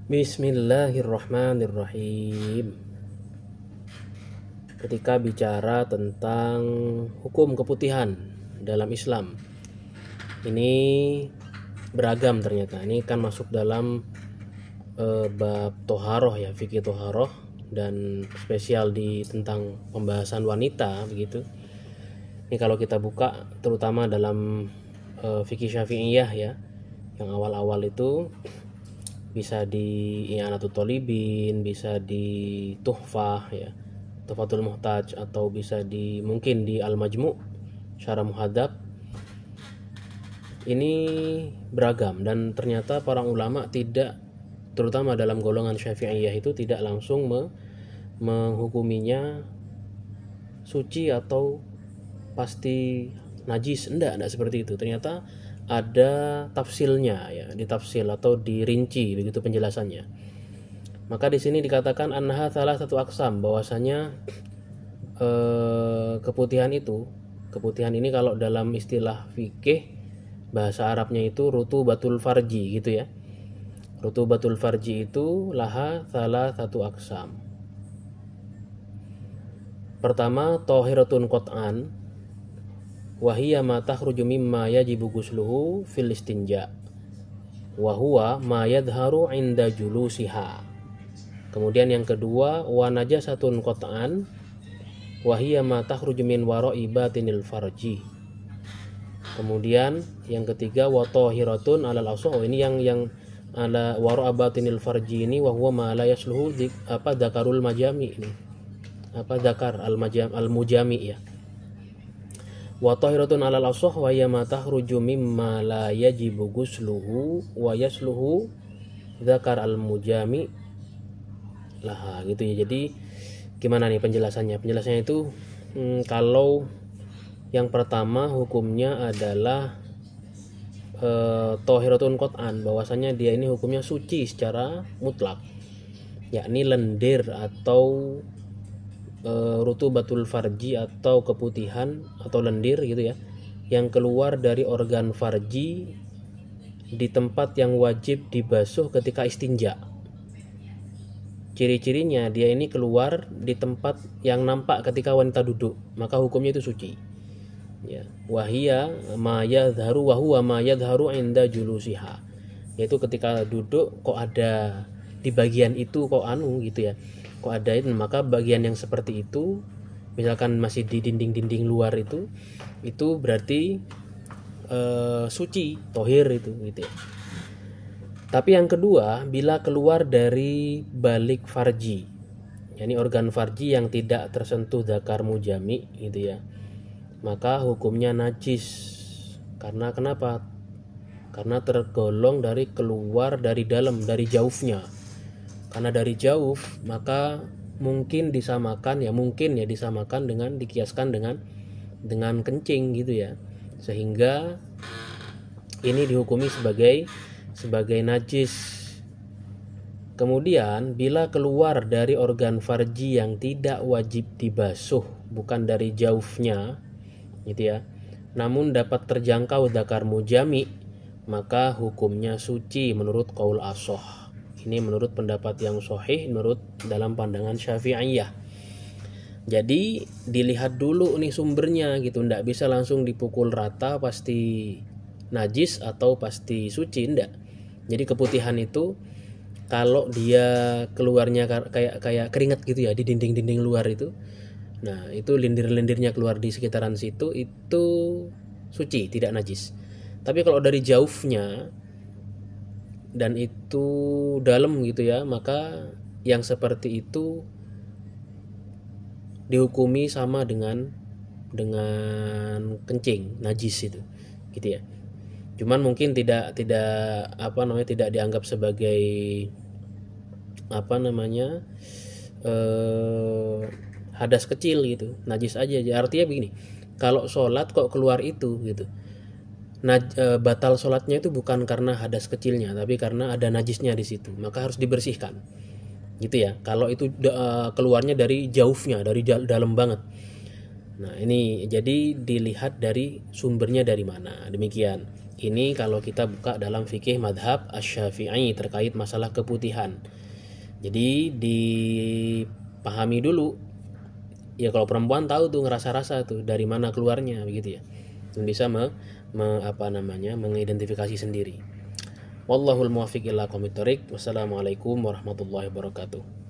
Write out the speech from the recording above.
Bismillahirrahmanirrahim. Ketika bicara tentang hukum keputihan dalam Islam, ini beragam ternyata. Ini kan masuk dalam bab toharoh ya, fikih toharoh, dan spesial di tentang pembahasan wanita begitu. Ini kalau kita buka terutama dalam fikih Syafi'iyah ya, yang awal-awal itu bisa di I'anatul Thalibin, bisa di Tuhfah ya, Tuhfatul Muhtaj, atau bisa di mungkin di Al-Majmu' Syarah Muhadzab. Ini beragam dan ternyata para ulama tidak, terutama dalam golongan Syafi'iyah itu tidak langsung menghukuminya suci atau pasti najis, enggak seperti itu. Ternyata ada tafsilnya ya, ditafsil atau dirinci begitu penjelasannya. Maka di sini dikatakan annaha salah satu aksam, bahwasanya keputihan ini kalau dalam istilah fikih bahasa Arabnya itu rutubatul farji gitu ya. Rutubatul farji itu laha salah satu aksam. Pertama, tahiratun qat'an, wahiyya ma takhruju mimma yajibu ghusluhu fil istinja wa huwa ma yadharu 'inda julusiha. Kemudian yang kedua, wa najasatun qat'an wahiyya ma takhruju min wara'i batinil farji. Kemudian yang ketiga, wa tahiratun 'alal asah. Ini yang ala wara'a batinil farji ini wa huwa ma la yasluhu dzakarul majami ini. Dzakar al-mujami ya. Wa tahiratun 'alal asah wa hiya ma takhruju mimma la yajibu ghusluhu wa yasluhu dzakar al-mujami laha gitu ya. Jadi gimana nih penjelasannya? Penjelasannya itu kalau yang pertama hukumnya adalah tahiratun qat'an, bahwasanya dia ini hukumnya suci secara mutlak, yakni lendir atau rutubatul farji atau keputihan atau lendir gitu ya, yang keluar dari organ farji di tempat yang wajib dibasuh ketika istinja. Ciri-cirinya dia ini keluar di tempat yang nampak ketika wanita duduk, maka hukumnya itu suci ya. Wahia ma yadharu wa huwa ma yadharu 'inda julusiha, yaitu ketika duduk kok ada di bagian itu kok gitu ya, kok ada itu, maka bagian yang seperti itu misalkan masih di dinding-dinding luar itu berarti suci, tohir itu gitu ya. Tapi yang kedua, bila keluar dari balik farji, yakni organ farji yang tidak tersentuh dzakar mujami gitu ya, maka hukumnya najis. Karena kenapa? Karena tergolong dari keluar dari dalam, dari jaufnya. Karena dari jauf, maka mungkin disamakan dengan, dikiaskan dengan kencing gitu ya, sehingga ini dihukumi sebagai najis. Kemudian bila keluar dari organ farji yang tidak wajib dibasuh, bukan dari jaufnya gitu ya, namun dapat terjangkau dzakar mujami, maka hukumnya suci menurut qaul ashah. Ini menurut pendapat yang sahih menurut dalam pandangan Syafi'iyah. Jadi dilihat dulu nih sumbernya gitu, ndak bisa langsung dipukul rata pasti najis atau pasti suci, ndak. Jadi keputihan itu kalau dia keluarnya kayak keringat gitu ya di dinding-dinding luar itu, nah itu lendir-lendirnya keluar di sekitaran situ, itu suci, tidak najis. Tapi kalau dari jaufnya dan itu dalam gitu ya, maka yang seperti itu dihukumi sama dengan kencing, najis itu gitu ya. Cuman mungkin tidak dianggap sebagai hadas kecil gitu, najis aja. Artinya begini, kalau sholat kok keluar itu gitu, batal sholatnya itu bukan karena hadas kecilnya, tapi karena ada najisnya di situ, maka harus dibersihkan gitu ya. Kalau itu keluarnya dari jaufnya, dari dalam banget, nah ini jadi dilihat dari sumbernya dari mana, demikian. Ini kalau kita buka dalam fikih madhab Asy-Syafi'i terkait masalah keputihan. Jadi dipahami dulu. Ya kalau perempuan tahu tuh ngerasa-rasa tuh dari mana keluarnya begitu ya. Dan bisa mengidentifikasi sendiri. Wallahul muwaffiq ila aqwamit thoriq. Wassalamualaikum warahmatullahi wabarakatuh.